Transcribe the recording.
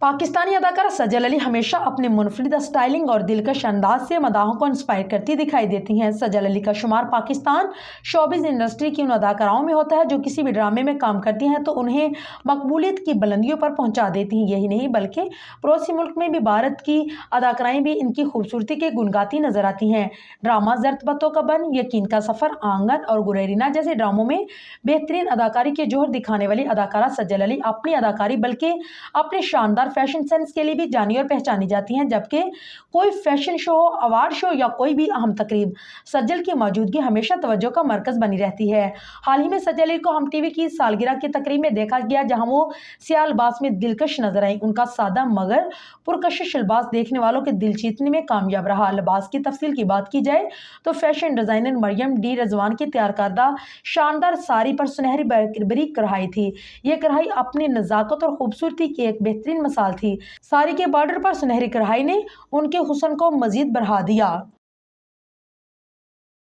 पाकिस्तानी अदाकारा सजल अली हमेशा अपने मुनफरिद स्टाइलिंग और दिलकश अंदाज से मदाहों को इंस्पायर करती दिखाई देती हैं। सजल अली का शुमार पाकिस्तान शोबिज़ इंडस्ट्री की उन अदाकाराओं में होता है जो किसी भी ड्रामे में काम करती हैं तो उन्हें मकबूलियत की बुलंदियों पर पहुंचा देती हैं। यही नहीं बल्कि पड़ोसी मुल्क में भी भारत की अदाकाराएं भी इनकी खूबसूरती के गुण गाती नजर आती हैं। ड्रामा ज़र्त बत्तों का बन, यकीन का सफ़र, आंगन और गुरेरीना जैसे ड्रामों में बेहतरीन अदाकारी के जोहर दिखाने वाली अदाकारा सजल अली अपनी अदाकारी बल्कि अपने शानदार फैशन सेंस के लिए भी जानी और पहचानी जाती हैं। जबकि कोई फैशन शो, अवार्ड शो या कोई भी अहम तकरीब, सज्जल की मौजूदगी हमेशा तवज्जो का मरकज बनी रहती है। हाल ही में सज्जल अली को हम टीवी की सालगिरह की तकरीब में देखा गया जहां वो सियाह लिबास में दिलकश नजर आई। उनका सादा मगर पुरकशिश लिबास देखने वालों के दिल जीतने में कामयाब रहा। लिबास की तफसील की बात की जाए तो फैशन डिजाइनर मरियम डी रजवान की तैयार करदा शानदार साड़ी पर सुनहरी बारीक कढ़ाई थी। ये कढ़ाई अपनी नजाकत और खूबसूरती की एक बेहतरीन मिसाल थी। साड़ी के बॉर्डर पर सुनहरी कढ़ाई ने उनके हुस्न को मजीद बढ़ा दिया।